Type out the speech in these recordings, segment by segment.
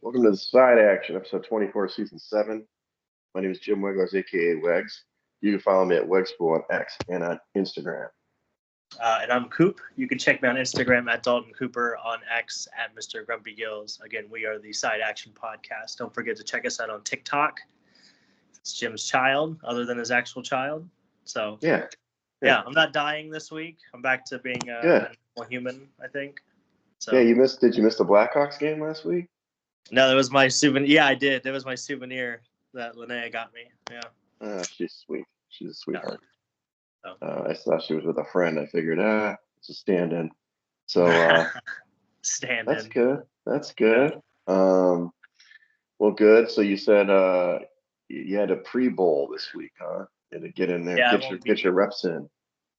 Welcome to the Side Action, episode 24, season 7. My name is Jim Wigglers, aka Wegs. You can follow me at Wegspool on X and on Instagram. And I'm Coop. You can check me on Instagram at Dalton Cooper, on X at Mr. Grumpy Gills. Again, we are the Side Action Podcast. Don't forget to check us out on TikTok. It's Jim's child, other than his actual child. So Yeah, I'm not dying this week. I'm back to being a normal human, I think. So yeah. Did you miss the Blackhawks game last week? No, that was my souvenir. Yeah, I did. That was my souvenir that Linnea got me. Yeah. She's sweet. She's a sweetheart. Yeah. Oh. I thought she was with a friend. I figured, it's a stand-in. So stand-in. That's good. That's good. Well, good. So you said you had a pre-bowl this week, huh? You had to get in there, get your reps in.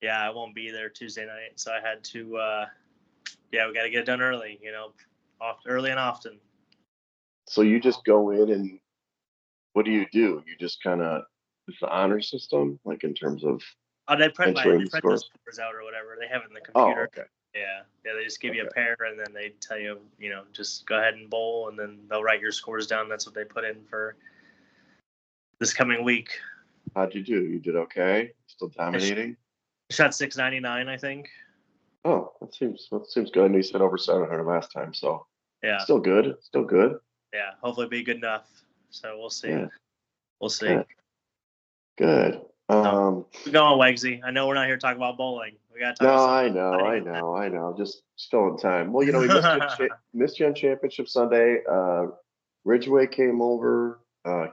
Yeah, I won't be there Tuesday night, so I had to. We got to get it done early. Early and often. So you just go in and what do? You just kind of, it's the honor system, like in terms of they print the scores out or whatever. They have it in the computer. Oh, okay. Yeah. They just give you a pair and then they tell you, just go ahead and bowl and then they'll write your scores down. That's what they put in for this coming week. How'd you do? You did okay? Still dominating? Shot 699, I think. Oh, that seems good. I know you said over 700 last time, so yeah, still good. Yeah, hopefully be good enough. So we'll see. Yeah. We'll see. Good. We're going, Wegsy. I know we're not here talking about bowling. We got to talk about something. I know. Just still in time. Well, we missed you on Championship Sunday. Ridgeway came over,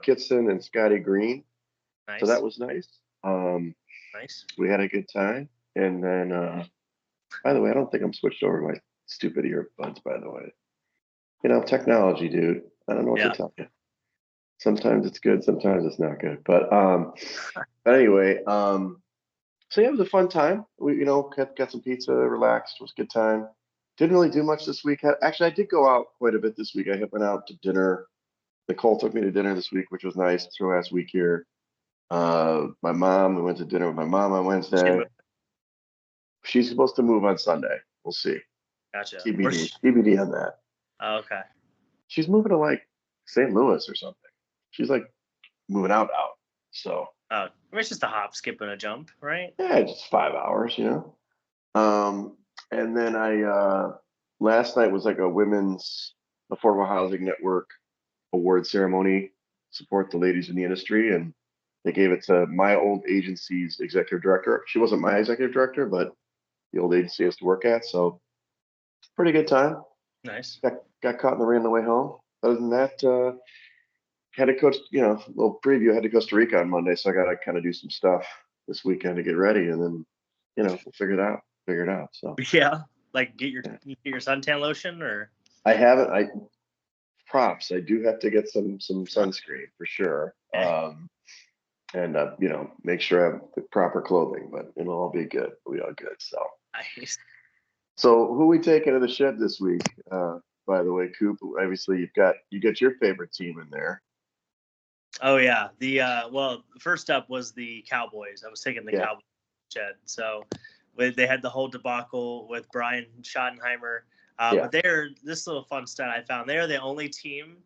Kitson and Scotty Green. Nice. So that was nice. Nice. We had a good time. And then, by the way, I don't think I'm switched over my stupid earbuds, by the way. Technology, dude. I don't know what to tell you. Sometimes it's good, sometimes it's not good. But anyway, so yeah, it was a fun time. We, got some pizza, relaxed. It was a good time. Didn't really do much this week. Actually, I did go out quite a bit this week. I went out to dinner. Nicole took me to dinner this week, which was nice. It's her last week here. We went to dinner with my mom on Wednesday. She's supposed to move on Sunday. We'll see. Gotcha. TBD on that. Oh, okay. She's moving to like St. Louis or something. She's like moving out. So. It's just a hop, skip, and a jump, right? Yeah, just 5 hours, And then last night was like a women's Affordable Housing Network award ceremony, support the ladies in the industry, and they gave it to my old agency's executive director. She wasn't my executive director, but the old agency I used to work at. So pretty good time. Nice. Got caught in the rain on the way home. Other than that, had to coach, a little preview. I had to Costa Rica on Monday, so I got to kind of do some stuff this weekend to get ready, and then, we'll figure it out. So yeah, like get your suntan lotion, or I haven't. Props. I do have to get some sunscreen for sure. And make sure I have the proper clothing, but it'll all be good. We'll be all good. So nice. So who we taking to the shed this week? By the way, Coop, obviously you got your favorite team in there. Oh yeah. First up was the Cowboys. I was taking the Cowboys shed. So they had the whole debacle with Brian Schottenheimer. But this little fun stat I found, they're the only team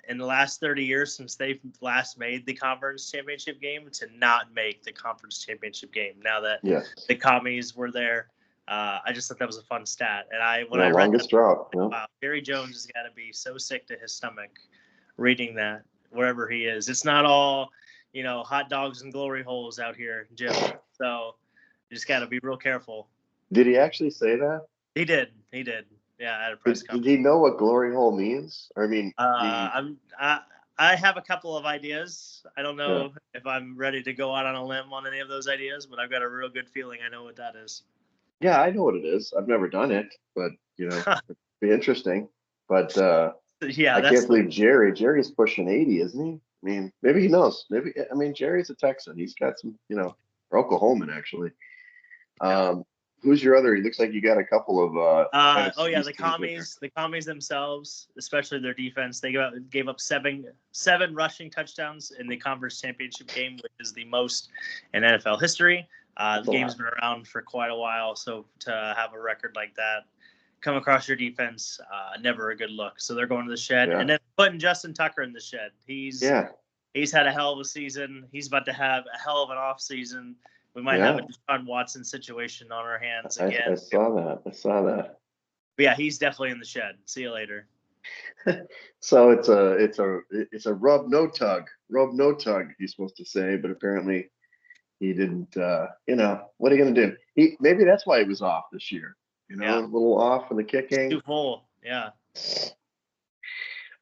in the last 30 years since they've last made the conference championship game to not make the conference championship game. Now that the commies were there, I just thought that was a fun stat. And I read longest drought. Wow, Jerry Jones has got to be so sick to his stomach reading that wherever he is. It's not all, hot dogs and glory holes out here, Jim. So you just got to be real careful. Did he actually say that? He did. Yeah, at a press conference. Did he know what glory hole means? I mean, I have a couple of ideas. I don't know if I'm ready to go out on a limb on any of those ideas, but I've got a real good feeling I know what that is. Yeah, I know what it is. I've never done it, but it'd be interesting. But I can't believe Jerry's pushing 80, isn't he? I mean, maybe he knows. Jerry's a Texan. He's got some, or Oklahoman actually. Who's your other? He looks like you got a couple of. The commies themselves, especially their defense. They gave up seven rushing touchdowns in the conference championship game, which is the most in NFL history. The game's been around for quite a while, so to have a record like that, come across your defense, never a good look. So they're going to the shed, Yeah. and then putting Justin Tucker in the shed. He's had a hell of a season. He's about to have a hell of an off season. We might have a Deshaun Watson situation on our hands again. I saw that. But yeah, he's definitely in the shed. See you later. So it's a rub no tug. He's supposed to say, but apparently he didn't. What are you gonna do? Maybe that's why he was off this year. A little off in the kicking. Too full. Yeah.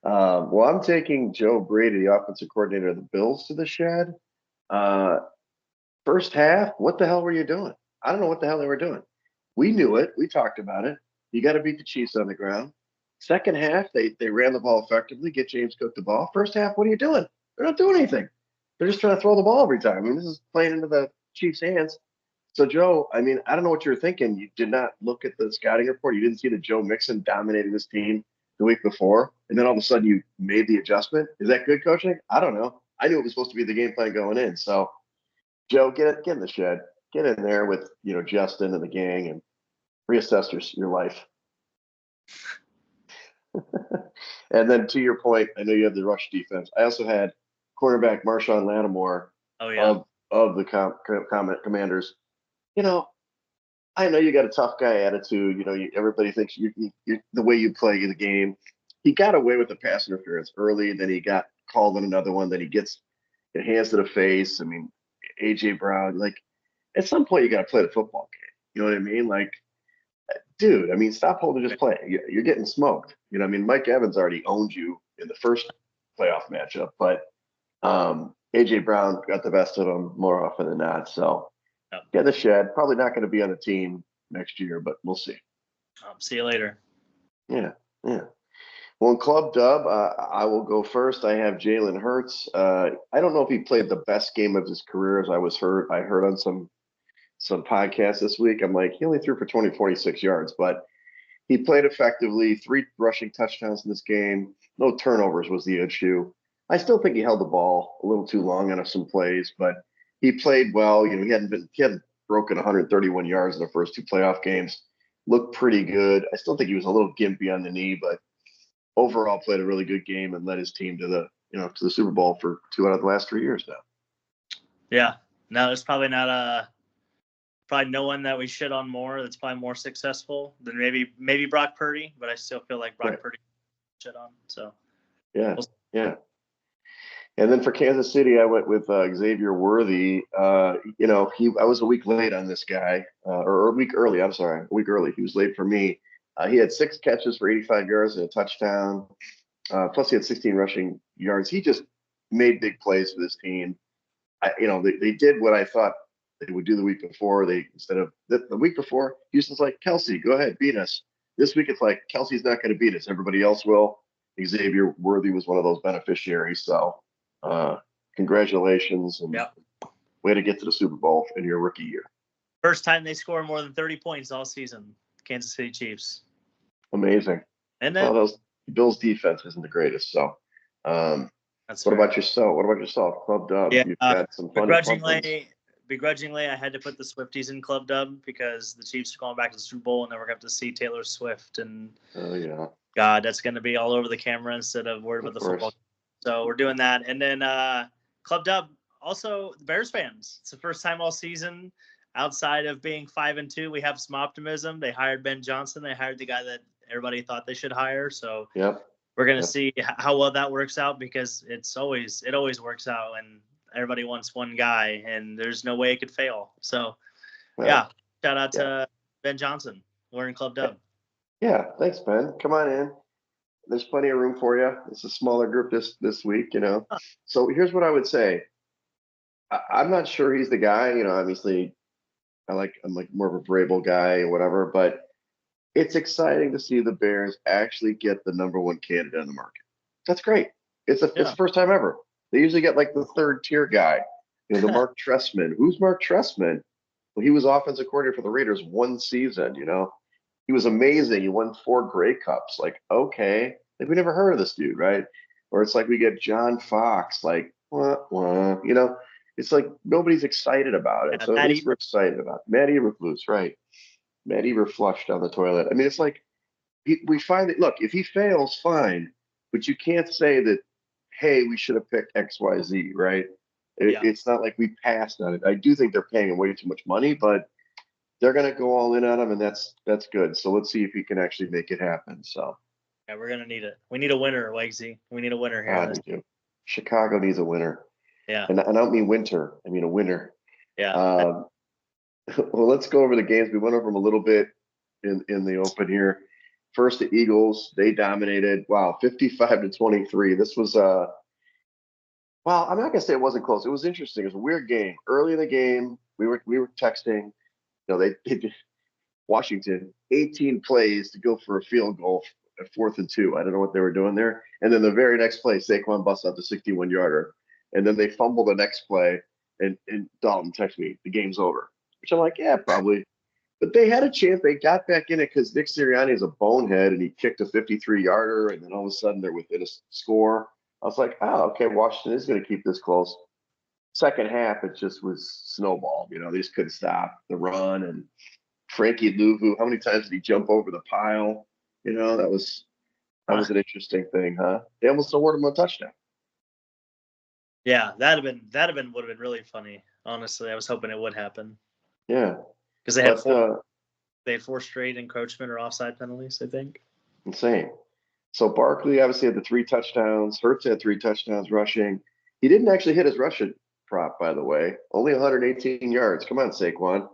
Well, I'm taking Joe Brady, the offensive coordinator of the Bills, to the shed. First half, what the hell were you doing? I don't know what the hell they were doing. We knew it. We talked about it. You got to beat the Chiefs on the ground. Second half, they ran the ball effectively, get James Cook the ball. First half, what are you doing? They're not doing anything. They're just trying to throw the ball every time. I mean, this is playing into the Chiefs' hands. So, Joe, I mean, I don't know what you're thinking. You did not look at the scouting report. You didn't see that Joe Mixon dominated this team the week before, and then all of a sudden you made the adjustment. Is that good coaching? I don't know. I knew it was supposed to be the game plan going in. So, Joe, get in the shed. Get in there with, Justin and the gang and reassess your life. And then to your point, I know you have the rush defense. I also had cornerback Marshawn Lattimore of the Commanders. I know you got a tough guy attitude. Everybody thinks you the way you play the game. He got away with the pass interference early, then he got called on another one. Then he gets hands to the face. I mean, AJ Brown. Like, at some point, you got to play the football game. You know what I mean? Like, dude, I mean, stop holding this play. You're getting smoked. I mean, Mike Evans already owned you in the first playoff matchup, but AJ Brown got the best of him more often than not. So, get in the shed. Probably not going to be on the team next year, but we'll see. See you later. Yeah. Well, in Club Dub, I will go first. I have Jalen Hurts. I don't know if he played the best game of his career, as I heard on some podcasts this week. I'm like, he only threw for 46 yards, but he played effectively. 3 rushing touchdowns in this game. No turnovers was the issue. I still think he held the ball a little too long on some plays, but he played well. He hadn't broken 131 yards in the first 2 playoff games. Looked pretty good. I still think he was a little gimpy on the knee, but overall played a really good game and led his team to the Super Bowl for 2 out of the last 3 years now. Yeah. No, there's probably not probably no one that we shit on more that's probably more successful than maybe Brock Purdy, but I still feel like Brock Purdy shit on. So yeah. And then for Kansas City, I went with Xavier Worthy. I was a week late on this guy, or a week early. I'm sorry, a week early. He was late for me. He had 6 catches for 85 yards and a touchdown. Plus, he had 16 rushing yards. He just made big plays for this team. They did what I thought they would do the week before. Instead of the week before, Houston's like, Kelsey, go ahead, beat us. This week, it's like, Kelsey's not going to beat us. Everybody else will. Xavier Worthy was one of those beneficiaries. So, congratulations and way to get to the Super Bowl in your rookie year. First time they score more than 30 points all season, Kansas City Chiefs. Amazing. And then those Bills defense isn't the greatest. So, what about yourself? Club Dub. Yeah, You've got some fun. Begrudgingly, I had to put the Swifties in Club Dub because the Chiefs are going back to the Super Bowl and then we're going to see Taylor Swift. And oh yeah, God, that's going to be all over the camera instead of worried about the football. So we're doing that. And then Club Dub, also the Bears fans. It's the first time all season outside of being 5-2. We have some optimism. They hired Ben Johnson. They hired the guy that everybody thought they should hire. So we're going to see how well that works out because it always works out and everybody wants one guy and there's no way it could fail. So shout out to Ben Johnson. We're in Club Dub. Yeah. Thanks, Ben. Come on in. There's plenty of room for you. It's a smaller group this week, So here's what I would say. I'm not sure he's the guy. Obviously, I'm like more of a Vrabel guy or whatever, but it's exciting to see the Bears actually get the number 1 candidate on the market. That's great. It's the first time ever. They usually get like the 3rd tier guy. The Mark Trestman. Who's Mark Trestman? Well, he was offensive coordinator for the Raiders 1 season. He was amazing. He won 4 Grey Cups. Like, okay, like we never heard of this dude, right? Or it's like we get John Fox. Like, it's like nobody's excited about it. So at least we're excited about it. Matt Eberflus, right? Matt Eberflushed down the toilet. I mean, it's like we find that, look, if he fails, fine, but you can't say that, hey, we should have picked XYZ, right? It's not like we passed on it. I do think they're paying him way too much money, but they're going to go all in on him, and that's good. So let's see if he can actually make it happen. So yeah, we're gonna need it. We need a winner, Wegsy. We need a winner here. God, we do. Chicago needs a winner. Yeah, and I don't mean winter. I mean a winner. Yeah. Well, let's go over the games. We went over them a little bit in the open here. First, the Eagles, they dominated. Wow, 55-23. This was well, I'm not gonna say it wasn't close. It was interesting. It was a weird game. Early in the game, we were texting. They did Washington 18 plays to go for a field goal at 4th and 2. I don't know what they were doing there. And then the very next play, Saquon busts out the 61-yarder, and then they fumble the next play, and Dalton texts me, the game's over. Which I'm like, yeah, probably. But they had a chance. They got back in it because Nick Sirianni is a bonehead, and he kicked a 53-yarder, and then all of a sudden they're within a score. I was like, oh, okay, Washington is going to keep this close. Second half, it just was snowballed. They just couldn't stop the run. And Frankie Louvu, how many times did he jump over the pile? That was an interesting thing, huh? They almost awarded him a touchdown. Yeah, would have been really funny. Honestly, I was hoping it would happen. Yeah, because they had 4 straight encroachment or offside penalties, I think. Insane. So Barkley obviously had the 3 touchdowns. Hurts had 3 touchdowns rushing. He didn't actually hit his rushing prop, by the way. Only 118 yards. Come on, Saquon.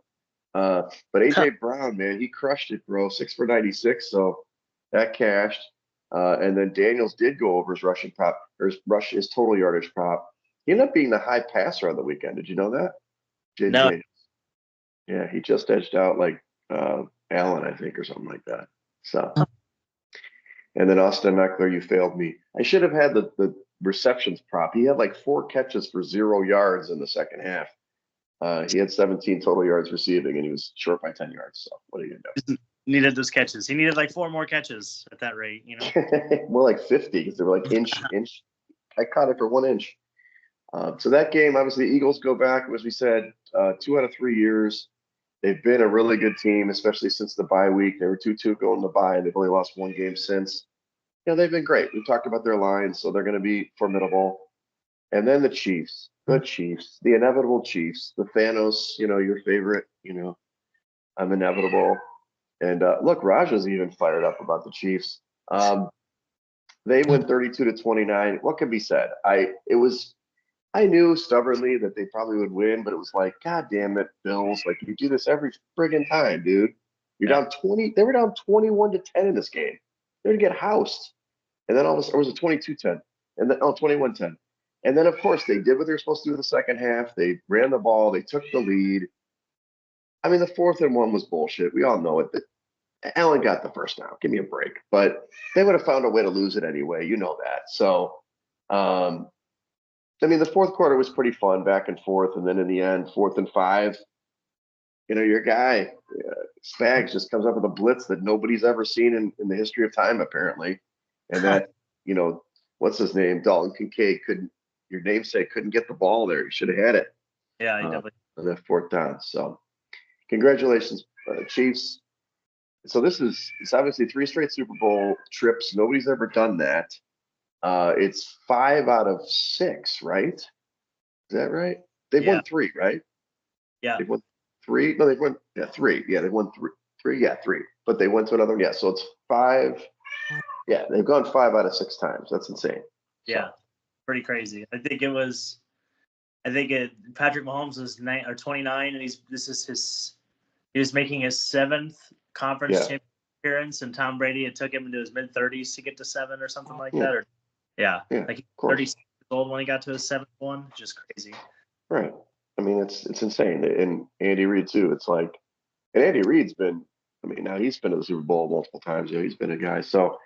But AJ Brown, man, he crushed it, bro. 6 for 96. So that cashed. And then Daniels did go over his rushing prop, or his total yardage prop. He ended up being the high passer on the weekend. Did you know that? Jaden No. Daniels. Yeah, he just edged out like Allen, I think, or something like that. So, and then Austin Eckler, you failed me. I should have had the receptions prop. He had like 4 catches for 0 yards in the second half. He had 17 total yards receiving, and he was short by 10 yards. So what are you gonna do? Needed those catches. He needed like 4 more catches at that rate, More like 50 because they were like inch. I caught it for 1 inch. So that game, obviously, the Eagles go back, as we said, 2 out of 3 years. They've been a really good team, especially since the bye week. They were 2-2 going to bye, and they've only lost 1 game since. They've been great. We've talked about their line, so they're going to be formidable. And then the Chiefs, the inevitable Chiefs, the Thanos, your favorite, I'm inevitable. And look, Raja's even fired up about the Chiefs. They win 32-29. What can be said? I knew stubbornly that they probably would win, but it was like, God damn it, Bills. Like, you do this every friggin' time, dude. You're down 20. They were down 21-10 in this game. They're going to get housed. And then all of a sudden, or was it 22-10? And then, 21-10. And then, of course, they did what they were supposed to do in the second half. They ran the ball. They took the lead. I mean, the 4th and 1 was bullshit. We all know it. Allen got the first down. Give me a break. But they would have found a way to lose it anyway. You know that. So, I mean, the 4th quarter was pretty fun, back and forth. And then in the end, 4th and 5, your guy, Spags, just comes up with a blitz that nobody's ever seen in the history of time, apparently. And that, what's his name? Dalton Kincaid your namesake couldn't get the ball there. He should have had it. Yeah, he definitely. On that 4th down. So congratulations, Chiefs. So it's obviously 3 straight Super Bowl trips. Nobody's ever done that. It's 5 out of 6, right? Is that right? They've won 3, right? Yeah. They've won 3. No, they've won 3. Yeah, they've won 3. Yeah, 3. But they went to another one. Yeah, so it's 5. Yeah, they've gone 5 out of 6 times. That's insane. Yeah, pretty crazy. I think Patrick Mahomes was 29, and he was making his 7th conference championship appearance, and Tom Brady had took him into his mid-30s to get to 7 or something like that. Like he was 36 years old when he got to his 7th one. Just crazy. Right. I mean, it's insane. And Andy Reid too. It's like, and Andy Reid's been. I mean, now he's been to the Super Bowl multiple times. He's been a guy. So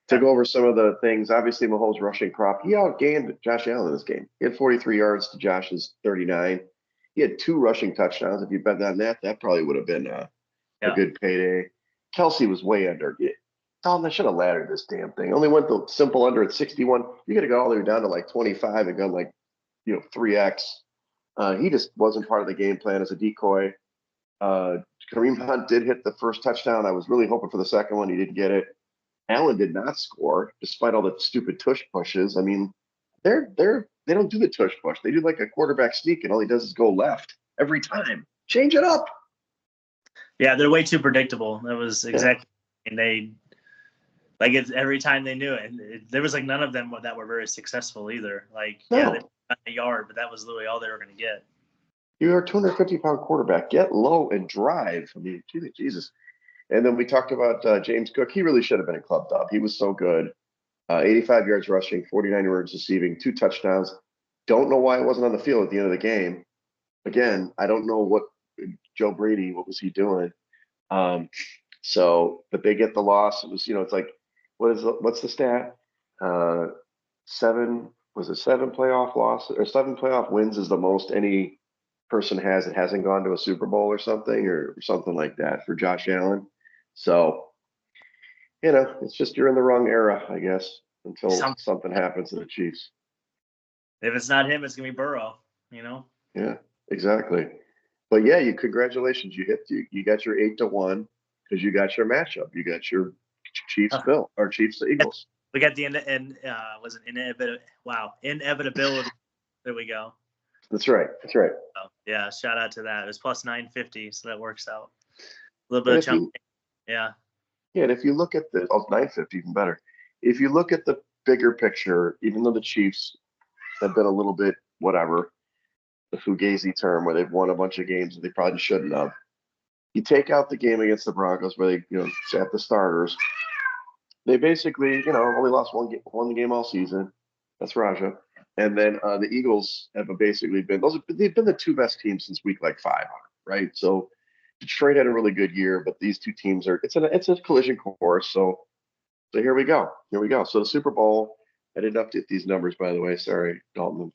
to go over some of the things, obviously Mahomes' rushing prop, he outgained Josh Allen in this game. He had 43 yards to Josh's 39. He had 2 rushing touchdowns. If you bet on that, that probably would have been a good payday. Kelsey was way under. Tom, I should have laddered this damn thing. Only went the simple under at 61. You got to go all the way down to like 25 and gone like, 3x. He just wasn't part of the game plan as a decoy. Kareem Hunt did hit the first touchdown. I was really hoping for the second one. He didn't get it. Allen did not score despite all the stupid tush pushes. I mean, they don't do the tush push. They do like a quarterback sneak, and all he does is go left every time. Change it up. Yeah, they're way too predictable. That was exactly, and they like it's every time they knew it. And there was like none of them that were very successful either. Like, yeah, they got a yard, but that was literally all they were going to get. You're a 250-pound quarterback. Get low and drive. I mean, Jesus. And then we talked about James Cook. He really should have been a club dub. He was so good. 85 yards rushing, 49 yards receiving, 2 touchdowns. Don't know why it wasn't on the field at the end of the game. Again, I don't know what Joe Brady, what was he doing? But they get the loss. It was, it's like, what's the stat? 7 playoff losses or 7 playoff wins is the most any person has that hasn't gone to a Super Bowl or something like that for Josh Allen. So, it's just you're in the wrong era, I guess, until something happens to the Chiefs. If it's not him, it's gonna be Burrow. Yeah, exactly. But yeah, congratulations. You got your 8-1 because you got your matchup. You got your Chiefs Chiefs Eagles. We got the was it inevitability. There we go. That's right. Oh, yeah, shout out to that. It was plus 950, so that works out. A little bit of jump. Yeah. Yeah, and if you look at 950, even better. If you look at the bigger picture, even though the Chiefs have been a little bit whatever, the Fugazi term where they've won a bunch of games that they probably shouldn't have. You take out the game against the Broncos where they, sat the starters. They basically, only lost one game all season. That's Raja. And then the Eagles have basically they've been the 2 best teams since week 5, right? So Detroit had a really good year, but these 2 teams it's a collision course. So here we go. So the Super Bowl, I didn't update these numbers, by the way. Sorry, Dalton, I'm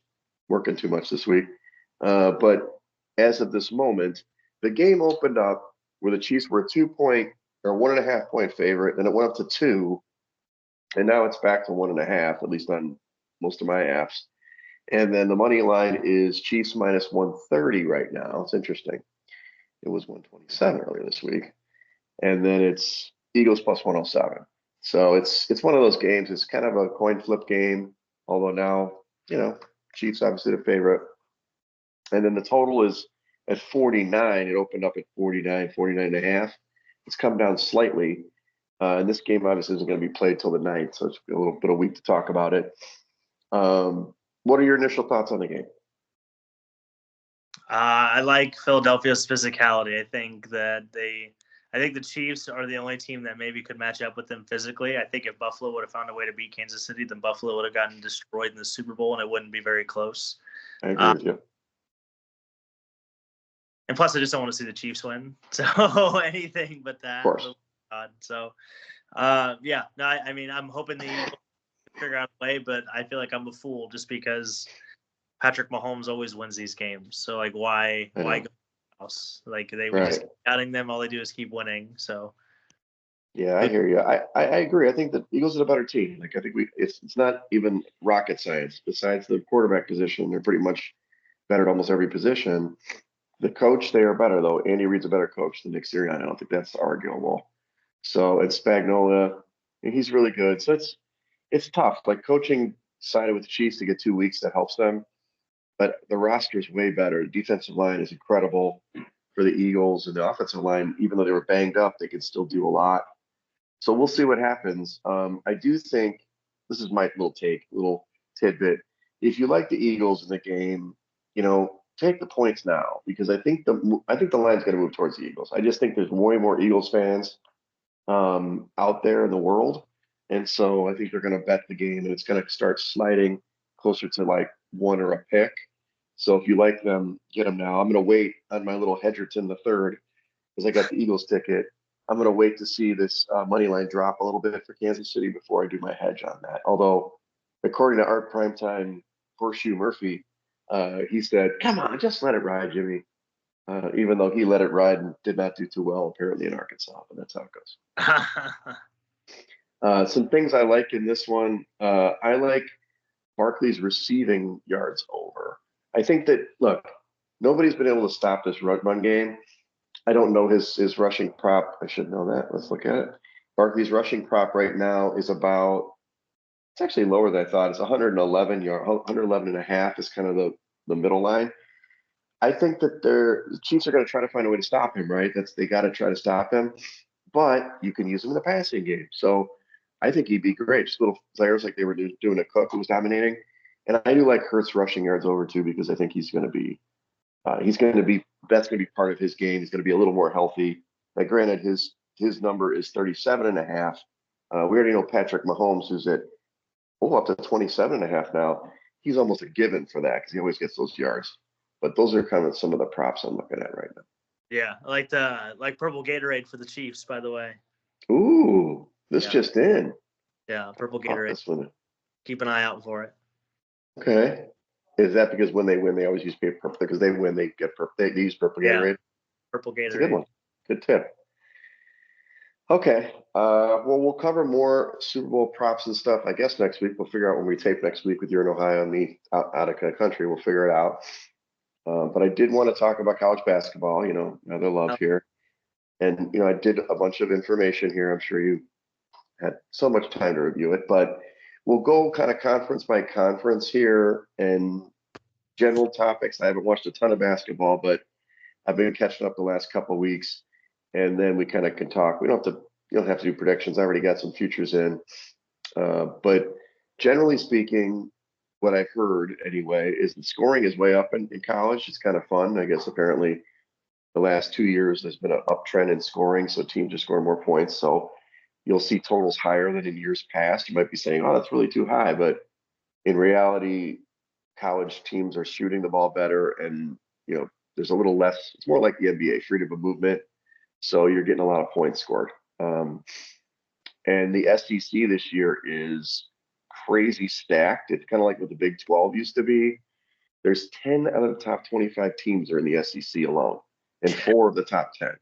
working too much this week. But as of this moment, the game opened up where the Chiefs were a 2-point or 1.5 point favorite, then it went up to 2, and now it's back to 1.5, at least on most of my apps. And then the money line is Chiefs minus 130 right now. It's interesting. It was 127 earlier this week, and then it's Eagles plus 107. So it's one of those games. It's kind of a coin flip game, although now Chiefs obviously the favorite. And then the total is at 49. It opened up at 49.5. It's come down slightly. And this game obviously isn't going to be played till the 9th, so it's a little bit of a week to talk about it. What are your initial thoughts on the game? I like Philadelphia's physicality. I think the Chiefs are the only team that maybe could match up with them physically. I think if Buffalo would have found a way to beat Kansas City, then Buffalo would have gotten destroyed in the Super Bowl, and it wouldn't be very close. I agree with you. And plus, I just don't want to see the Chiefs win. So anything but that. Of course. So, yeah. No, I mean, I'm hoping the Eagles figure out a way, but I feel like I'm a fool just because Patrick Mahomes always wins these games. So, like, why go else? Like, they would just keep counting them. All they do is keep winning. So. Yeah, I hear you. I agree. I think the Eagles are a better team. Like, I think it's not even rocket science. Besides the quarterback position, they're pretty much better at almost every position. The coach, they are better, though. Andy Reid's a better coach than Nick Sirianni. I don't think that's arguable. So it's Spagnuolo, and he's really good. So it's tough. Like, coaching sided with the Chiefs to get 2 weeks, that helps them. But the roster is way better. The defensive line is incredible for the Eagles, and the offensive line, even though they were banged up, they can still do a lot. So we'll see what happens. I do think this is my little tidbit. If you like the Eagles in the game, take the points now, because I think the line's going to move towards the Eagles. I just think there's way more Eagles fans out there in the world, and so I think they're going to bet the game, and it's going to start sliding closer to like 1 or a pick. So if you like them, get them now. I'm going to wait on my little Hedgerton the third because I got the Eagles ticket. I'm going to wait to see this money line drop a little bit for Kansas City before I do my hedge on that. Although, according to Art Primetime Horseshoe Murphy, he said, "Come on, just let it ride, Jimmy." Even though he let it ride and did not do too well, apparently, in Arkansas, but that's how it goes. Some things I like in this one. I like Barkley's receiving yards over. I think that, look, nobody's been able to stop this run game. I don't know his rushing prop. I should know that. Let's look at it. Barkley's rushing prop right now is about, it's actually lower than I thought. It's 111 yard, 111 and a half is kind of the middle line. I think that the Chiefs are going to try to find a way to stop him, right? They got to try to stop him, but you can use him in the passing game. So I think he'd be great. Just little players like they were doing a Cook who was dominating. And I do like Hurts rushing yards over too, because I think that's going to be part of his game. He's going to be a little more healthy. Now, granted, his number is 37 and a half. We already know Patrick Mahomes, who's at up to 27 and a half now. He's almost a given for that because he always gets those yards. But those are kind of some of the props I'm looking at right now. Yeah, I like purple Gatorade for the Chiefs, by the way. Ooh, this just in. Yeah, purple Gatorade. This one. Keep an eye out for it. Okay. Is that because when they win, they always use purple? Because they win, they get purple. They use purple Gatorade. Purple Gatorade. It's a good one. Good tip. Okay. Well, we'll cover more Super Bowl props and stuff, I guess, next week. We'll figure out when we tape next week with you in Ohio and me out of the country. We'll figure it out. But I did want to talk about college basketball, another love here. And, I did a bunch of information here. I'm sure you had so much time to review it, but we'll go kind of conference by conference here and general topics. I haven't watched a ton of basketball, but I've been catching up the last couple of weeks. And then we kind of can talk. You don't have to do predictions. I already got some futures in. But generally speaking, what I've heard anyway is the scoring is way up in college. It's kind of fun. I guess apparently the last 2 years there's been an uptrend in scoring, so teams are scoring more points. So you'll see totals higher than in years past. You might be saying, "Oh, that's really too high," but in reality, college teams are shooting the ball better, and there's a little less. It's more like the NBA, freedom of movement. So you're getting a lot of points scored. And the SEC this year is crazy stacked. It's kind of like what the Big 12 used to be. There's 10 out of the top 25 teams are in the SEC alone, and 4 of the top 10.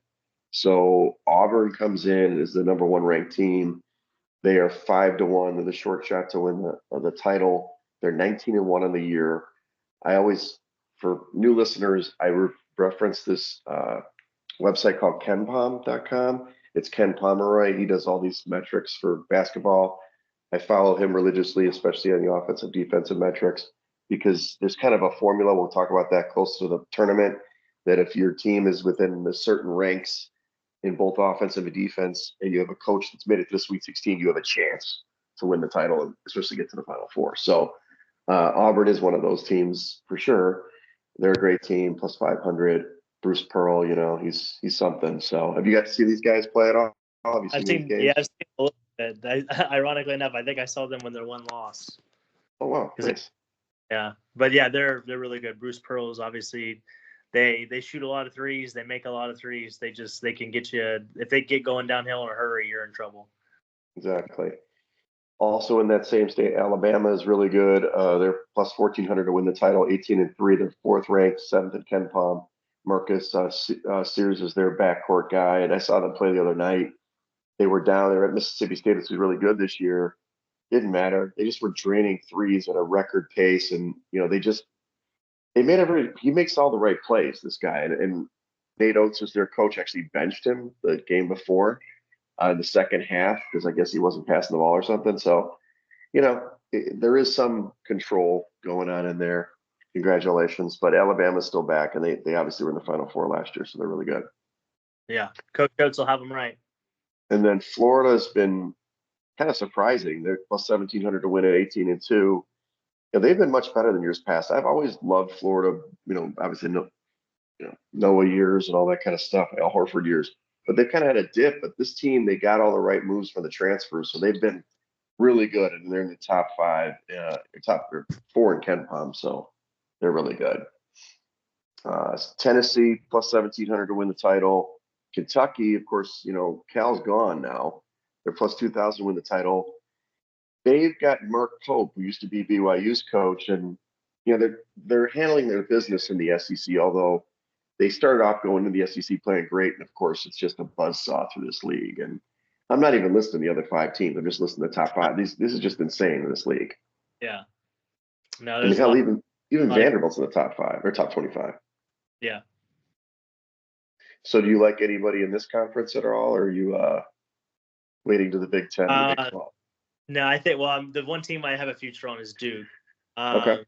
So Auburn comes in as the number 1 ranked team. They are 5-1. They're the short shot to win the title. They're 19-1 on the year. I always, for new listeners, I reference this website called kenpom.com. It's Ken Pomeroy. He does all these metrics for basketball. I follow him religiously, especially on the offensive, defensive metrics, because there's kind of a formula. We'll talk about that close to the tournament, that if your team is within the certain ranks in both offensive and defense, and you have a coach that's made it to the Sweet 16, you have a chance to win the title and especially get to the Final Four. So Auburn is one of those teams for sure. They're a great team, plus 500. Bruce Pearl, he's something. So have you got to see these guys play at all? Have you I've seen a little bit. Ironically enough, I think I saw them when they're 1 loss. Oh wow, nice. But yeah, they're really good. Bruce Pearl is obviously they shoot a lot of threes. They make a lot of threes. They can get you, if they get going downhill in a hurry, you're in trouble. Exactly. Also in that same state, Alabama is really good. They're plus 1,400 to win the title, 18-3. They're 4th ranked, 7th in Ken Pom. Marcus Sears is their backcourt guy, and I saw them play the other night. They were down there at Mississippi State, which was really good this year. Didn't matter. They just were draining threes at a record pace, and he makes all the right plays. This guy, and Nate Oates is their coach. Actually benched him the game before in the second half because I guess he wasn't passing the ball or something. So, there is some control going on in there. Congratulations. But Alabama's still back, and they obviously were in the Final Four last year, so they're really good. Yeah, Coach Oates will have them right. And then Florida's been kind of surprising. They're plus 1,700 to win at 18-2. They've been much better than years past. I've always loved Florida, obviously Noah years and all that kind of stuff, Al Horford years. But they've kind of had a dip. But this team, they got all the right moves for the transfers, so they've been really good, and they're in the top 5, top 4 in Ken Pom, so they're really good. Tennessee plus 1,700 to win the title. Kentucky, of course, Cal's gone now. They're plus 2,000 to win the title. They've got Mark Pope, who used to be BYU's coach, and they're handling their business in the SEC. Although they started off going into the SEC playing great, and of course, it's just a buzzsaw through this league. And I'm not even listing the other 5 teams. I'm just listing the top 5. This is just insane in this league. Yeah. No, hell, even Vanderbilt's in the top 5 or top 25. Yeah. So do you like anybody in this conference at all, or are you waiting to the Big Ten and the Big 12? No, I think the one team I have a future on is Duke. Okay.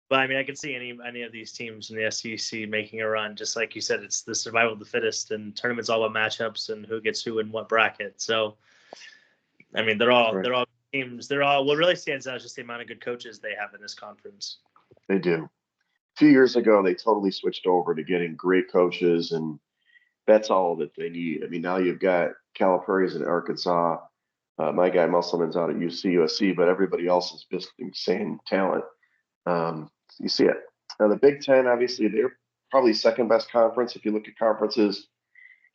But I mean, I could see any of these teams in the SEC making a run. Just like you said, it's the survival of the fittest, and tournaments all about matchups and who gets who in what bracket. So, I mean, they're all teams. What really stands out is just the amount of good coaches they have in this conference. They do. A few years ago, they totally switched over to getting great coaches, and that's all that they need. I mean, now you've got Calipari's in Arkansas. My guy Musselman's out at USC, but everybody else is just insane talent. You see it. Now, the Big Ten, obviously, they're probably second best conference. If you look at conferences,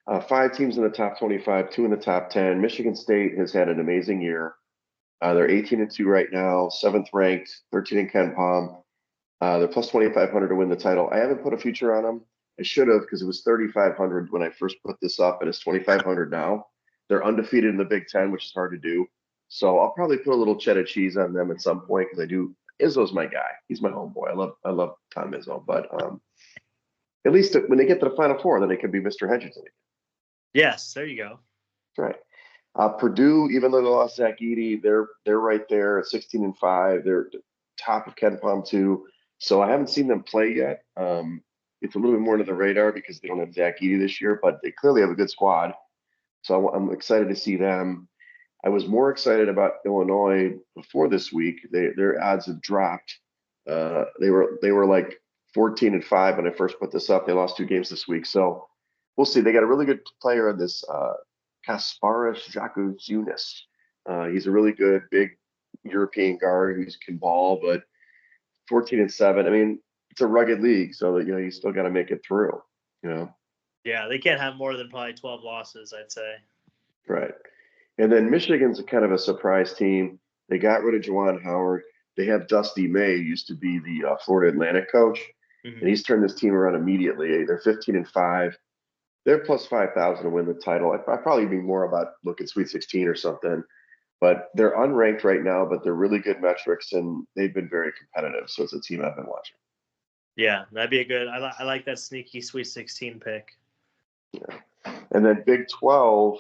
5 teams in the top 25, 2 in the top 10. Michigan State has had an amazing year. They're 18-2 right now, 7th ranked, 13 in Ken Palm. They're plus 2,500 to win the title. I haven't put a future on them. I should have, because it was 3,500 when I first put this up, and it's 2,500 now. They're undefeated in the Big Ten, which is hard to do. So I'll probably put a little cheddar cheese on them at some point, because I do. Izzo's my guy. He's my homeboy. I love Tom Izzo. But at least when they get to the Final Four, then they can be Mr. Hedgerton. Yes, there you go. Right. Purdue, even though they lost Zach Edey, they're right there at 16-5. They're top of Ken Palm too. So I haven't seen them play yet. It's a little bit more under the radar because they don't have Zach Edey this year, but they clearly have a good squad. So I'm excited to see them. I was more excited about Illinois before this week. Their odds have dropped. They were like 14-5 when I first put this up. They lost 2 games this week, so we'll see. They got a really good player in this Kasparas Jakuzunas. He's a really good big European guard who can ball, but 14-7. I mean, it's a rugged league, so that you still got to make it through. Yeah, they can't have more than probably 12 losses, I'd say. Right. And then Michigan's kind of a surprise team. They got rid of Juwan Howard. They have Dusty May, who used to be the Florida Atlantic coach, and he's turned this team around immediately. They're 15-5. They're plus 5,000 to win the title. I'd probably be more about looking Sweet 16 or something. But they're unranked right now, but they're really good metrics, and they've been very competitive. So it's a team I've been watching. Yeah, that'd be a good. I like that sneaky Sweet 16 pick. Yeah. And then Big 12,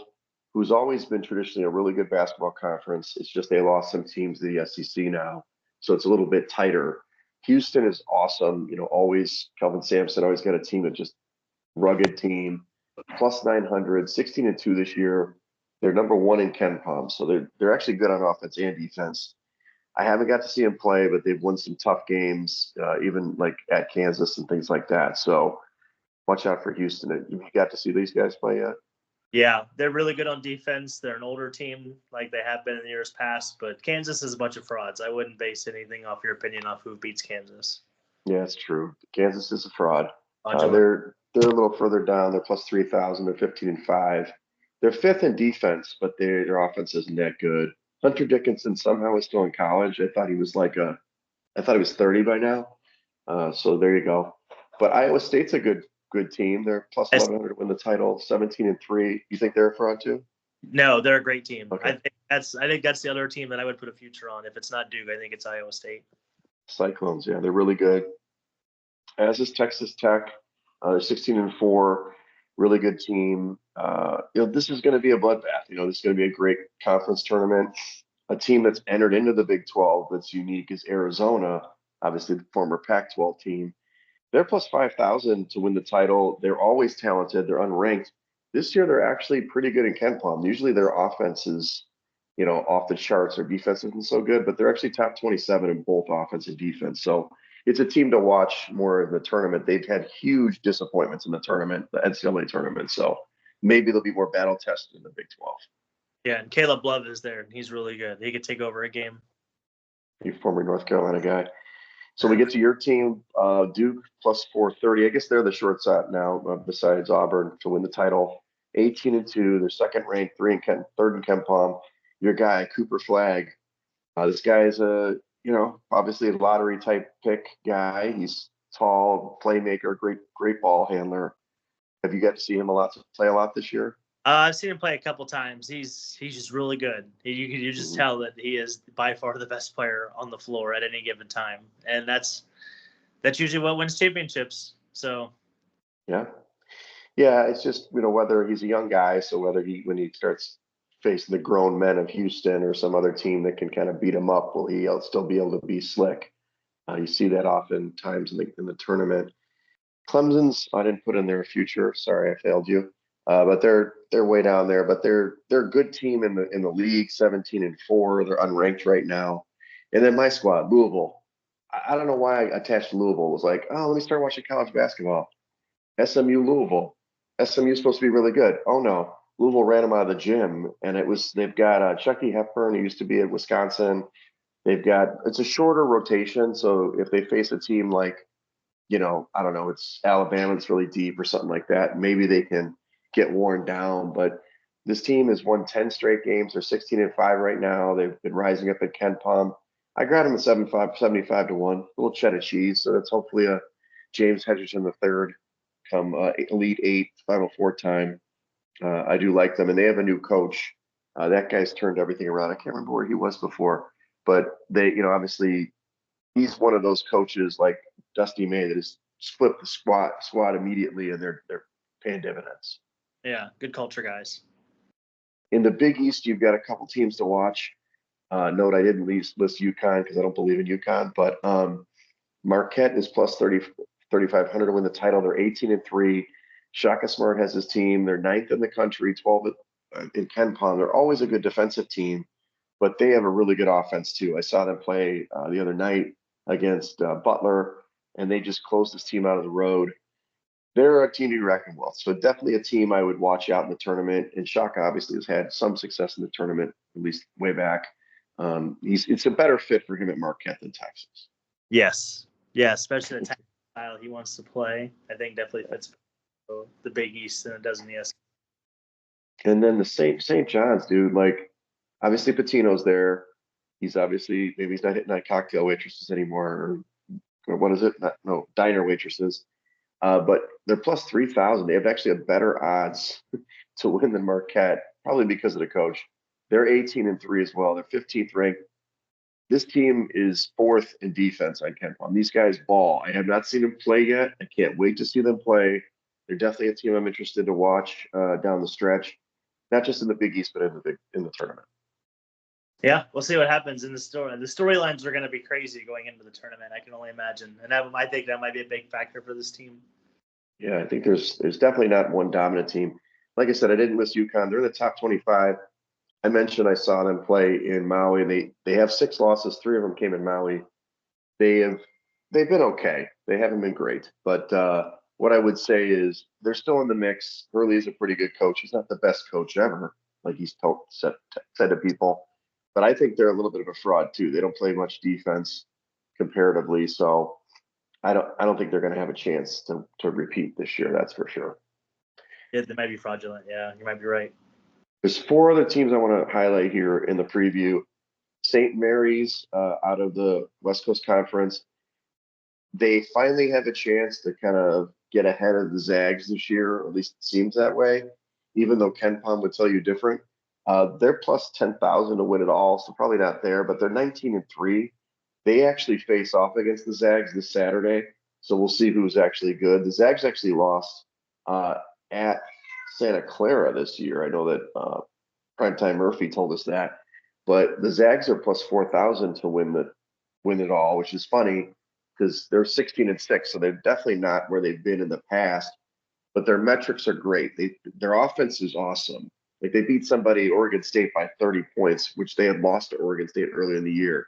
who's always been traditionally a really good basketball conference. It's just they lost some teams to the SEC now, so it's a little bit tighter. Houston is awesome. Always Kelvin Sampson always got a team that just rugged team, plus 900, 16-2 this year. They're number 1 in Ken Palm, so they're actually good on offense and defense. I haven't got to see them play, but they've won some tough games, even like at Kansas and things like that. So watch out for Houston. You got to see these guys play yet? Yeah, they're really good on defense. They're an older team like they have been in the years past, but Kansas is a bunch of frauds. I wouldn't base anything off your opinion off who beats Kansas. Yeah, it's true. Kansas is a fraud. They're a little further down. They're plus 3,000. They're 15-5. They're 5th in defense, but their offense isn't that good. Hunter Dickinson somehow is still in college. I thought he was 30 by now. So there you go. But Iowa State's a good team. They're plus 1,100 to win the title, 17-3. You think they're a fraud too? No, they're a great team. Okay. I think that's the other team that I would put a future on. If it's not Duke, I think it's Iowa State. Cyclones, yeah, they're really good. As is Texas Tech. They're 16-4. Really good team. This is going to be a bloodbath. This is going to be a great conference tournament. A team that's entered into the Big 12 that's unique is Arizona, obviously the former Pac-12 team. They're plus 5,000 to win the title. They're always talented. They're unranked. This year, they're actually pretty good in Ken Palm. Usually their offense is, off the charts. Their defense isn't so good, but they're actually top 27 in both offense and defense. So it's a team to watch more in the tournament. They've had huge disappointments in the tournament, the NCAA tournament. So maybe they'll be more battle tested in the Big 12. Yeah, and Caleb Love is there. He's really good. He could take over a game. He's a former North Carolina guy. So we get to your team, Duke plus 430. I guess they're the short side now, besides Auburn, to win the title. 18-2. They're second ranked, third in Ken Palm. Your guy, Cooper Flagg. This guy is obviously a lottery type pick guy. He's tall, playmaker, great ball handler. Have you got to see him play a lot this year? I've seen him play a couple times. He's just really good. You just tell that he is by far the best player on the floor at any given time, and that's usually what wins championships. So yeah, it's just whether he's a young guy, so whether when he starts facing the grown men of Houston or some other team that can kind of beat him up, will he still be able to be slick? You see that oftentimes in the tournament. Clemson's, I didn't put in their future. Sorry, I failed you. But they're way down there. But they're a good team in the league, 17-4. They're unranked right now. And then my squad, Louisville. I don't know why I attached to Louisville. It was like, oh, let me start watching college basketball. SMU Louisville. SMU's supposed to be really good. Oh no, Louisville ran them out of the gym, and they've got Chucky Hepburn, who used to be at Wisconsin. It's a shorter rotation, so if they face a team like, I don't know, it's Alabama, it's really deep or something like that, maybe they can get worn down. But this team has won 10 straight games. They're 16-5 right now. They've been rising up at Ken Palm. I grabbed them at 75 to 1, a little cheddar cheese. So that's hopefully a James Hedgerton III come Elite Eight, Final Four time. I do like them, and they have a new coach. That guy's turned everything around. I can't remember where he was before, but they, obviously he's one of those coaches like Dusty May that has flipped the squad immediately, and they're paying dividends. Yeah, good culture guys. In the Big East, you've got a couple teams to watch. Note I didn't list UConn because I don't believe in UConn, but Marquette is plus 3,500 to win the title. They're 18-3. Shaka Smart has his team. They're 9th in the country, 12th in Ken Palm. They're always a good defensive team, but they have a really good offense too. I saw them play the other night against Butler, and they just closed this team out of the road. They're a team to be reckoned with. So definitely a team I would watch out in the tournament. And Shaka obviously has had some success in the tournament, at least way back. It's a better fit for him at Marquette than Texas. Yes. Yeah, especially the Texas style he wants to play. I think definitely fits the Big East than it does in the SEC. And then the St. John's, dude, like obviously Patino's there. He's obviously, maybe he's not hitting on cocktail waitresses anymore, or what is it? Diner waitresses. But they're plus 3,000. They have actually a better odds to win than Marquette, probably because of the coach. They're 18-3 as well. They're 15th ranked. This team is 4th in defense on Ken Palm. These guys ball. I have not seen them play yet. I can't wait to see them play. They're definitely a team I'm interested to watch down the stretch, not just in the Big East, but in the tournament. Yeah, we'll see what happens in the story. The storylines are going to be crazy going into the tournament. I can only imagine, and I think that might be a big factor for this team. Yeah, I think there's definitely not one dominant team. Like I said, I didn't list UConn. They're in the top 25. I mentioned I saw them play in Maui. They have 6 losses. 3 of them came in Maui. They've been okay. They haven't been great, but what I would say is they're still in the mix. Hurley's a pretty good coach. He's not the best coach ever, like he's said to people, but I think they're a little bit of a fraud too. They don't play much defense comparatively, so I don't think they're going to have a chance to repeat this year. That's for sure. Yeah, they might be fraudulent. Yeah, you might be right. There's 4 other teams I want to highlight here in the preview. St. Mary's out of the West Coast Conference. They finally have a chance to kind of get ahead of the Zags this year, or at least it seems that way, even though Ken Palm would tell you different. They're plus 10,000 to win it all, so probably not there, but they're 19-3. They actually face off against the Zags this Saturday, so we'll see who's actually good. The Zags actually lost at Santa Clara this year. I know that Primetime Murphy told us that, but the Zags are plus 4,000 to win it all, which is funny because they're 16-6, so they're definitely not where they've been in the past. But their metrics are great. Their offense is awesome. Like they beat somebody, Oregon State, by 30 points, which they had lost to Oregon State earlier in the year.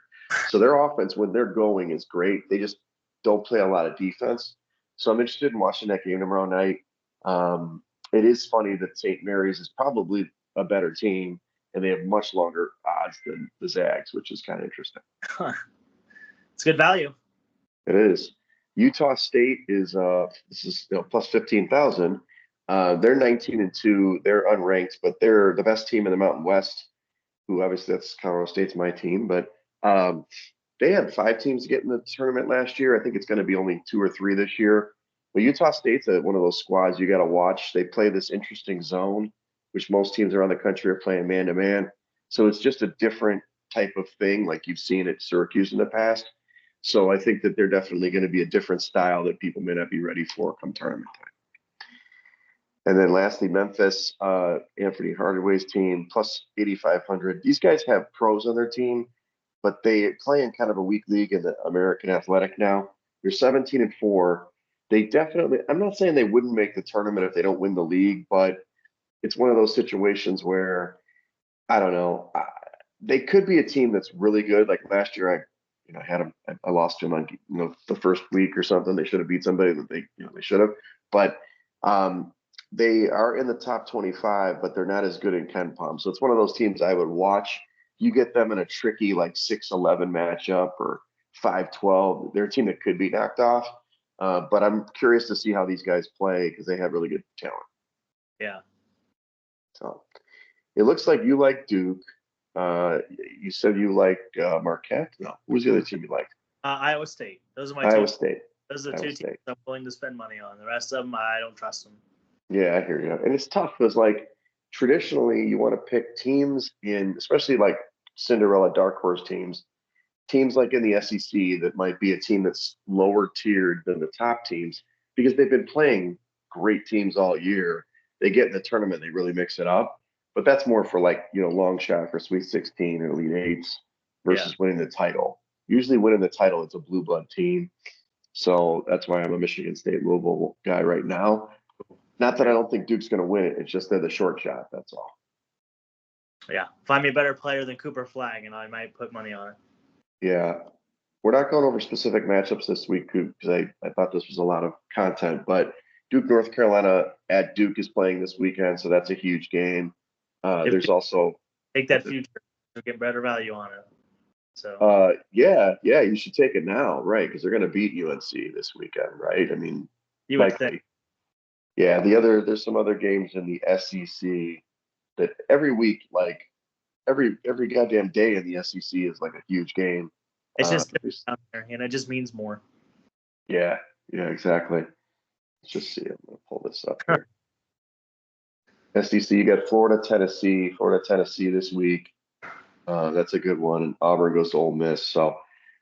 So their offense, when they're going, is great. They just don't play a lot of defense. So I'm interested in watching that game tomorrow night. It is funny that St. Mary's is probably a better team, and they have much longer odds than the Zags, which is kind of interesting. It's good value. It is. Utah State is plus 15,000. They're 19-2. They're unranked, but they're the best team in the Mountain West. Who obviously that's Colorado State's my team, but they had 5 teams get in the tournament last year. I think it's going to be only 2 or 3 this year. But Utah State's one of those squads you got to watch. They play this interesting zone, which most teams around the country are playing man-to-man. So it's just a different type of thing, like you've seen at Syracuse in the past. So I think that they're definitely going to be a different style that people may not be ready for come tournament time. And then lastly, Memphis, Anthony Hardaway's team, plus 8,500. These guys have pros on their team, but they play in kind of a weak league in the American Athletic now. They're 17-4. They definitely, I'm not saying they wouldn't make the tournament if they don't win the league, but it's one of those situations where, I don't know, they could be a team that's really good. Like last year, I lost to them on, the first week or something. They should have beat somebody that they should have. But they are in the top 25, but they're not as good in Ken Palm. So it's one of those teams I would watch. You get them in a tricky like 6-11 matchup or 5-12. They're a team that could be knocked off. But I'm curious to see how these guys play because they have really good talent. Yeah. So it looks like you like Duke. You said you like Marquette. No, who was the other team you liked? Iowa State. Those are my Iowa two. State. Those are the Iowa two State. teams I'm willing to spend money on. The rest of them, I don't trust them. Yeah, I hear you. And it's tough because, like, traditionally you want to pick teams especially like Cinderella dark horse teams like in the SEC that might be a team that's lower tiered than the top teams because they've been playing great teams all year. They get in the tournament, they really mix it up. But that's more for like, long shot for Sweet 16 or Elite Eights versus winning the title. Usually winning the title, it's a blue blood team. So that's why I'm a Michigan State Louisville guy right now. Not that I don't think Duke's going to win it. It's just they're the short shot. That's all. Yeah. Find me a better player than Cooper Flag, and I might put money on it. Yeah. We're not going over specific matchups this week, Coop, because I thought this was a lot of content. But Duke, North Carolina at Duke is playing this weekend, so that's a huge game. There's also take that future to get better value on it. So yeah, you should take it now, right? Because they're going to beat UNC this weekend, right? I mean, you would likely. think. Yeah, there's some other games in the SEC that every week, like every goddamn day in the SEC is like a huge game. It's just down there, and it just means more. Yeah, exactly. Let's just see. I'm gonna pull this up here. SEC, you got Florida, Tennessee this week. That's a good one. Auburn goes to Ole Miss. So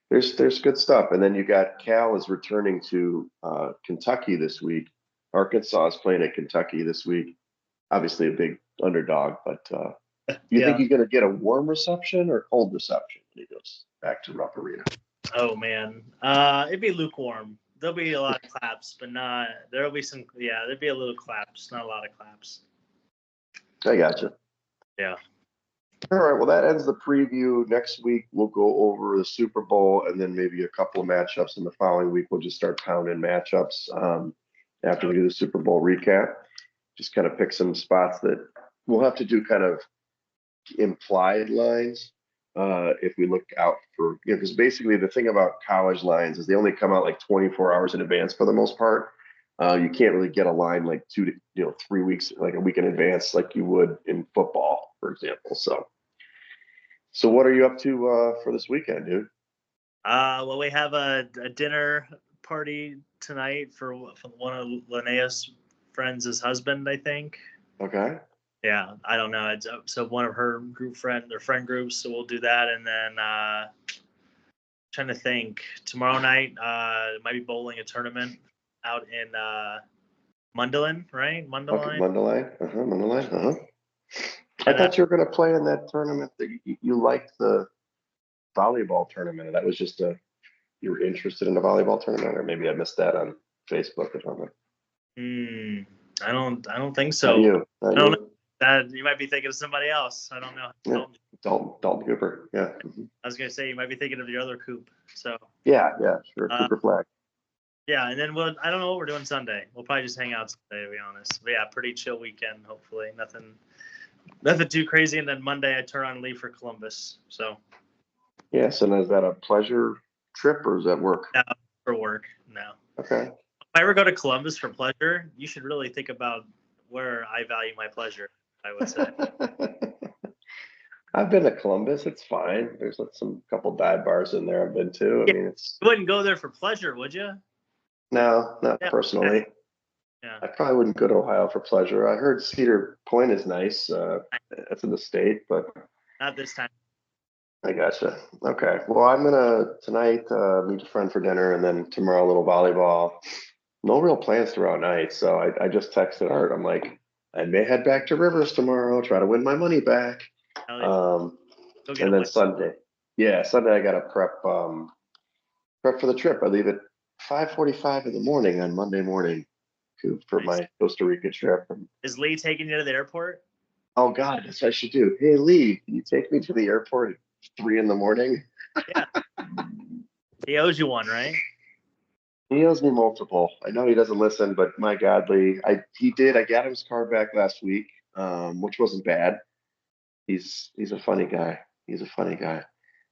there's good stuff. And then you got Cal is returning to Kentucky this week. Arkansas is playing at Kentucky this week. Obviously a big underdog, but you think he's going to get a warm reception or cold reception when he goes back to Rupp Arena? Oh man, it'd be lukewarm. There'll be a lot of claps, but not. There'll be some. Yeah, there'd be a little claps, not a lot of claps. I gotcha. Yeah. All right. Well, that ends the preview. Next week we'll go over the Super Bowl and then maybe a couple of matchups. In the following week we'll just start pounding matchups after we do the Super Bowl recap. Just kind of pick some spots that we'll have to do kind of implied lines if we look out for, because basically the thing about college lines is they only come out like 24 hours in advance for the most part. You can't really get a line like 3 weeks, like a week in advance, like you would in football, for example. So what are you up to for this weekend, dude? Well, we have a dinner party tonight for one of Linnea's friends' husband, I think. Okay. Yeah, I don't know. So one of her friend groups. So we'll do that, and then trying to think. Tomorrow night, might be bowling a tournament out in Mundelein, right? Mundelein. Okay, Mundelein. I thought you were going to play in that tournament that you liked the volleyball tournament. And that was just you were interested in the volleyball tournament, or maybe I missed that on Facebook or something. I don't think so. Not you. That you might be thinking of somebody else. I don't know. Yeah. Dalton Cooper. Yeah. Mm-hmm. I was gonna say you might be thinking of your other Coop. So. Yeah, sure. Cooper Flag. Yeah, and then I don't know what we're doing Sunday. We'll probably just hang out Sunday, to be honest. But yeah, pretty chill weekend. Hopefully, nothing too crazy. And then Monday I turn on and leave for Columbus. So. Yeah. So is that a pleasure trip or is that work? No, for work. No. Okay. If I ever go to Columbus for pleasure, you should really think about where I value my pleasure, I would say. I've been to Columbus. It's fine. There's some couple dive bars in there I've been to. I mean, it's. You wouldn't go there for pleasure, would you? No, not personally. Yeah. I probably wouldn't go to Ohio for pleasure. I heard Cedar Point is nice. That's in the state, but. Not this time. I gotcha. Okay. Well, I'm gonna tonight meet a friend for dinner, and then tomorrow a little volleyball, No real plans throughout night. So I just texted Art. I'm like, I may head back to Rivers tomorrow, try to win my money back. Hell yeah. Go get And a then win. Sunday. Yeah, Sunday I gotta prep for the trip. I leave at 5:45 in the morning on Monday morning for Nice. my Costa Rica trip. Is Lee taking you to the airport? Oh God, that's what I should do. Hey Lee, can you take me to the airport at 3 in the morning? Yeah. He owes you one, right? He owes me multiple. I know he doesn't listen, but my God, Lee, he did. I got his car back last week, which wasn't bad. He's a funny guy. He's a funny guy.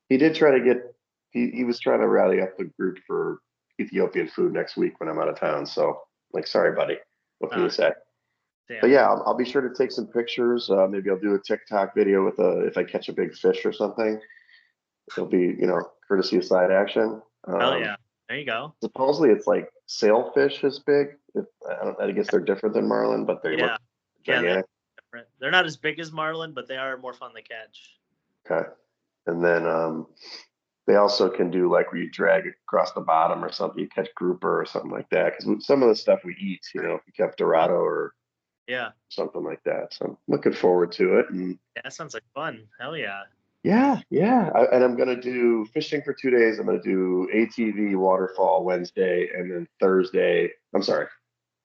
He did try to get. He was trying to rally up the group for Ethiopian food next week when I'm out of town. So, like, sorry, buddy. What can you say? Damn. But yeah, I'll be sure to take some pictures. Maybe I'll do a TikTok video with if I catch a big fish or something. It'll be, courtesy of Side Action. Hell yeah. There you go. Supposedly it's like sailfish is big. I guess they're different than marlin, but they look gigantic. They're not as big as marlin, but they are more fun to catch. Okay. And then they also can do like where you drag it across the bottom or something. You catch grouper or something like that. Because some of the stuff we eat, if you catch dorado or something like that. So I'm looking forward to it. And yeah, that sounds like fun. Hell yeah. Yeah. And I'm going to do fishing for 2 days. I'm going to do ATV waterfall Wednesday and then Thursday. I'm sorry,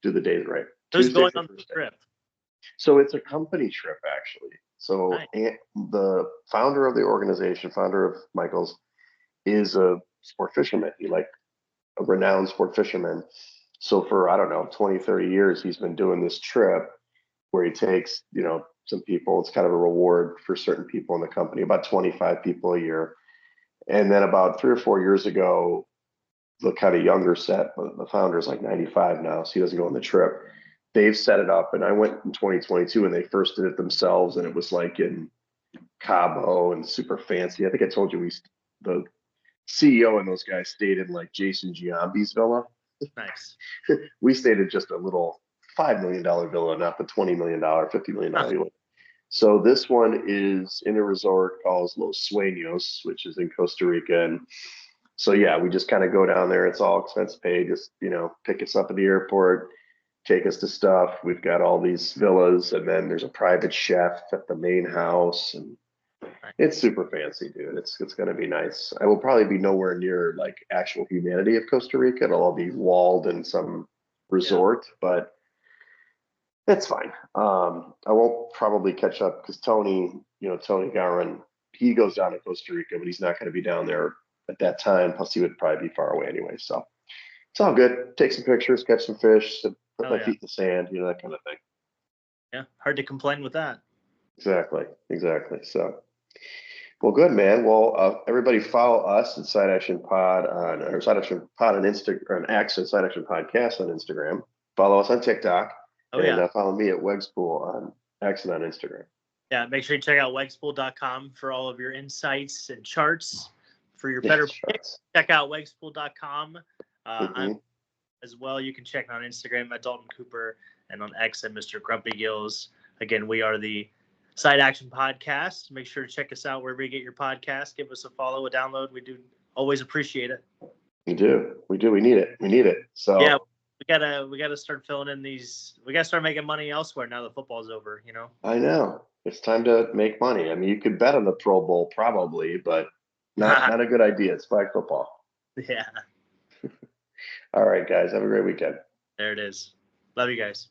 do the days right. Who's Tuesday going for on the Thursday. trip? So it's a company trip, actually. So Nice. the founder of the organization, founder of Michael's, is a sport fisherman. He like a renowned sport fisherman. So for, I don't know, 20, 30 years, he's been doing this trip where he takes, some people. It's kind of a reward for certain people in the company, about 25 people a year. And then about 3 or 4 years ago, the kind of younger set, the founder's like 95 now, so he doesn't go on the trip. They've set it up, and I went in 2022 and they first did it themselves, and it was like in Cabo and super fancy. I think I told you the CEO and those guys stayed in like Jason Giambi's villa. Nice. We stayed in just a little $5 million villa, not the $20 million, $50 million villa. So this one is in a resort called Los Sueños, which is in Costa Rica. And so, yeah, we just kind of go down there. It's all expense paid. Just, pick us up at the airport, take us to stuff. We've got all these villas, and then there's a private chef at the main house. And it's super fancy, dude. It's going to be nice. I will probably be nowhere near like actual humanity of Costa Rica. It'll all be walled in some resort, but it's fine. I won't probably catch up because Tony Garin, he goes down to Costa Rica, but he's not going to be down there at that time. Plus, he would probably be far away anyway. So it's all good. Take some pictures, catch some fish, put my feet in the sand, that kind of thing. Yeah, hard to complain with that. Exactly. So, well, good, man. Well, everybody follow us at Side Action Pod or Side Action Pod on Instagram, or on X at Side Action Podcast on Instagram. Follow us on TikTok. Follow me at Wegspool on X and on Instagram. Yeah, make sure you check out wegspool.com for all of your insights and charts for your better picks. Check out wegspool.com. As well, you can check on Instagram at Dalton Cooper and on X at Mr. Grumpy Gills. Again, we are the Side Action Podcast. Make sure to check us out wherever you get your podcast. Give us a follow, a download. We do always appreciate it. We do. We need it. So yeah. We gotta start filling in these. We gotta start making money elsewhere now that football's over. I know it's time to make money. I mean, you could bet on the Pro Bowl probably, but not a good idea. It's flag football. Yeah. All right, guys. Have a great weekend. There it is. Love you guys.